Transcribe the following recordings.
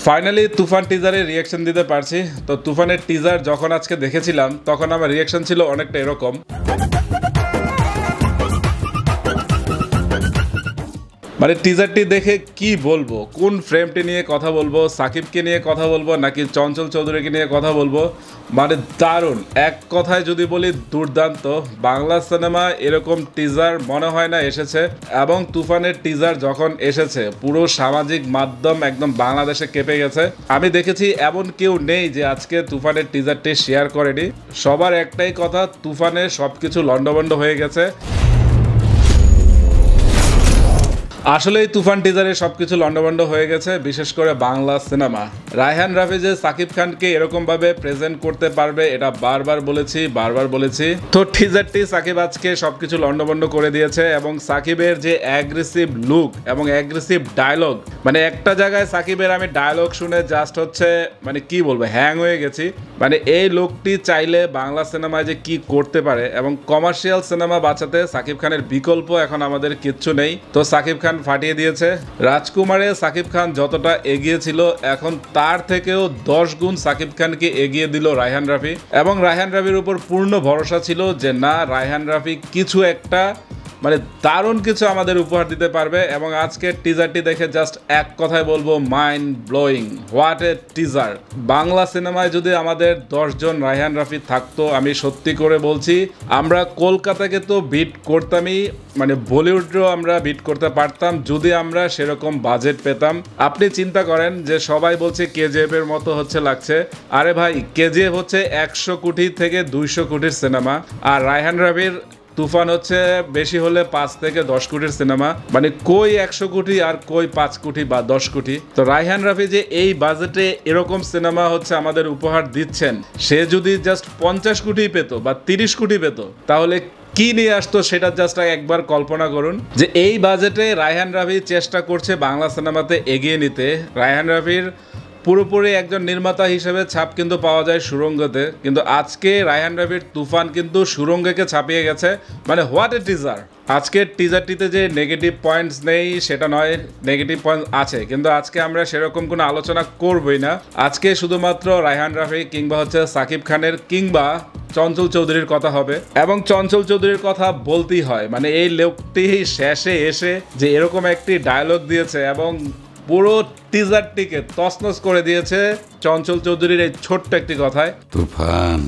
Finally তুফান টিজারে reaction দিতে পারছি। তো তুফানের টিজার যখন আজকে দেখেছিলাম তখন আমার রিয়াকশন ছিল অনেকটা এরকম। মানে টিজারটি দেখে কি বলবো, কোন ফ্রেমটি নিয়ে কথা বলবো, সাকিবকে নিয়ে কথা বলবো নাকি চঞ্চল চৌধুরীকে নিয়ে কথা বলবো, মানে দারুণ। এক কথায় যদি বলি দুর্দান্ত। বাংলা সিনেমা এরকম টিজার মনে হয় না এসেছে, এবং তুফানের টিজার যখন এসেছে পুরো সামাজিক মাধ্যম একদম বাংলাদেশে কেঁপে গেছে। আমি দেখেছি এমন কেউ নেই যে আজকে তুফানের টিজারটি শেয়ার করেনি। সবার একটাই কথা, তুফানে সবকিছু লন্ডভন্ড হয়ে গেছে। আসলেই তুফান টিজারে সবকিছু লন্ডভন্ড হয়ে গেছে, বিশেষ করে বাংলা সিনেমা। রায়হান রাফি যে সাকিব খানকে এরকম ভাবে প্রেজেন্ট করতে পারবে এটা বারবার বলেছি। তো টিজারটি সাকিব আজকে সবকিছু লন্ডভন্ড করে দিয়েছে, এবং সাকিবের যে অ্যাগ্রেসিভ লুক এবং অ্যাগ্রেসিভ ডায়লগ, মানে একটা জায়গায় সাকিবের আমি ডায়লগ শুনে জাস্ট হচ্ছে মানে কি বলবো, হ্যাং হয়ে গেছি। মানে এই লোকটি চাইলে বাংলা সিনেমায় যে কি করতে পারে, এবং কমার্শিয়াল সিনেমা বাঁচাতে সাকিব খানের বিকল্প এখন আমাদের কিচ্ছু নেই। তো সাকিব খান ফাটিয়ে দিয়েছে। রাজকুমারে সাকিব খান যতটা এগিয়ে ছিল, এখন তার থেকেও 10 গুণ সাকিব খানকে এগিয়ে দিল রায়হান রাফি, এবং রায়হান রাফির উপর পূর্ণ ভরসা ছিল যে না, রায়হান রাফি কিছু একটা মানে দারুণ কিছু আমাদের উপহার দিতে পারবে। এবং আজকে টিজারটি দেখে জাস্ট এক কথায় বলবো, mind blowing, what a teaser. Bangla সিনেমায় যদি আমাদের 10 জন রায়হান রাফি থাকতো, আমি সত্যি করে বলছি আমরা কলকাতাকে তো বিট করতামই, মানে বলিউডও আমরা বিট করতে পারতাম যদি আমরা সেরকম বাজেট পেতাম। আপনি চিন্তা করেন যে সবাই বলছে কেজিএফ এর মতো হচ্ছে লাগছে, আরে ভাই কেজিএফ হচ্ছে 100 কোটি থেকে 200 কোটির সিনেমা, আর রায়হান রাফির তুফান হচ্ছে বেশি হলে 5 থেকে 10 কোটির সিনেমা। মানে কই 100 কোটি আর কই 5 কোটি বা 10 কোটি। তো রায়হান রাফি যে এই বাজেটে এরকম সিনেমা হচ্ছে আমাদের উপহার দিচ্ছেন, সে যদি জাস্ট 50 কোটি পেত বা 30 কোটি পেত তাহলে কি নিয়ে আসতো সেটা জাস্ট একবার কল্পনা করুন। যে এই বাজেটে রায়হান রাফি চেষ্টা করছে বাংলা সিনেমাতে এগিয়ে নিতে। রায়হান রাফির পুরোপুরি একজন নির্মাতা হিসেবে ছাপ কিন্তু পাওয়া যায় সুরঙ্গতে, কিন্তু আজকে রায়হান রাফির তুফান কিন্তু সুরঙ্গকে ছাপিয়ে গেছে। মানে হোয়াট এ টিজার। আজকের টিজারটিতে যে নেগেটিভ পয়েন্টস নেই সেটা নয়, নেগেটিভ পয়েন্ট আছে, কিন্তু আজকে আমরা সেরকম কোনো আলোচনা করবই না। আজকে শুধুমাত্র রায়হান রাফি কিংবা হচ্ছে সাকিব খানের কিংবা চঞ্চল চৌধুরীর কথা হবে, এবং চঞ্চল চৌধুরীর কথা বলতেই হয়। মানে এই লোকটি শেষে এসে যে এরকম একটি ডায়লগ দিয়েছে এবং পুরো টিজারটিকে তছনছ করে দিয়েছে চঞ্চল চৌধুরীর এই ছোট্ট একটি কথায়। তুফান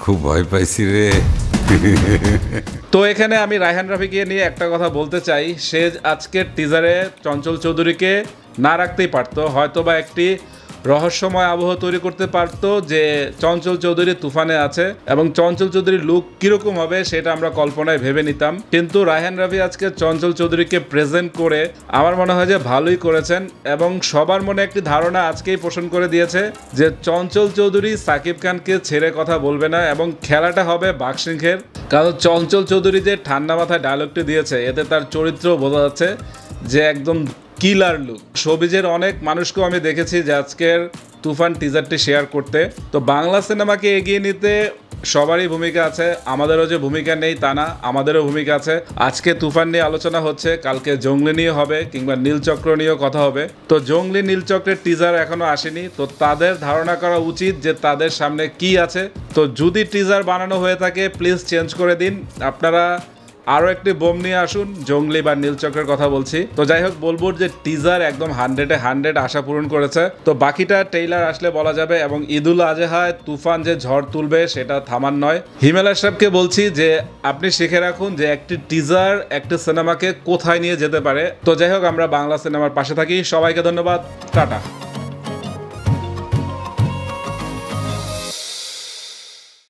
খুব ভয় পাইছি রে। তো এখানে আমি রায়হান রাফিকে নিয়ে একটা কথা বলতে চাই, সে আজকের টিজারে চঞ্চল চৌধুরীকে না রাখতেই পারতো, হয়তো বা একটি রহস্যময় আবহ তৈরি করতে পারতো যে চঞ্চল চৌধুরী তুফানে আছে, এবং চঞ্চল চৌধুরীর লুক কিরকম হবে সেটা আমরা কল্পনায় ভেবে নিতাম। কিন্তু রায়হান রাফি আজকে চঞ্চল চৌধুরীকে প্রেজেন্ট করে আমার মনে হয় যে ভালোই করেছেন, এবং সবার মনে একটি ধারণা আজকেই পোষণ করে দিয়েছে যে চঞ্চল চৌধুরী সাকিব খানকে ছেড়ে কথা বলবে না, এবং খেলাটা হবে বাঘসিংহের। কারণ চঞ্চল চৌধুরী যে ঠান্ডা মাথায় ডায়লগটি দিয়েছে, এতে তার চরিত্র বোঝা যাচ্ছে যে একদম কিলার লুক। শোবিজের অনেক মানুষকেও আমি দেখেছি যে আজকের তুফান টিজারটি শেয়ার করতে। তো বাংলা সিনেমাকে এগিয়ে নিতে সবারই ভূমিকা আছে, আমাদেরও যে ভূমিকা নেই তা না, আমাদেরও ভূমিকা আছে। আজকে তুফান নিয়ে আলোচনা হচ্ছে, কালকে জঙ্গলি নিয়ে হবে, কিংবা নীলচক্র নিয়েও কথা হবে। তো জঙ্গলি নীলচক্রের টিজার এখনো আসেনি, তো তাদের ধারণা করা উচিত যে তাদের সামনে কি আছে। তো যদি টিজার বানানো হয়ে থাকে প্লিজ চেঞ্জ করে দিন, আপনারা আরও একটি বোম নিয়ে আসুন। জঙ্গলি বা নীলচক্রের কথা বলছি। তো যাই হোক, বলবো যে টিজার একদম 100-এ 100 আশা পূরণ করেছে। তো বাকিটা ট্রেইলার আসলে বলা যাবে, এবং ঈদুল আজহায় তুফান যে ঝড় তুলবে সেটা থামার নয়। হিমেল আশরাফকে বলছি যে আপনি শিখে রাখুন যে একটি টিজার একটি সিনেমাকে কোথায় নিয়ে যেতে পারে। তো যাই হোক, আমরা বাংলা সিনেমার পাশে থাকি। সবাইকে ধন্যবাদ, টাটা।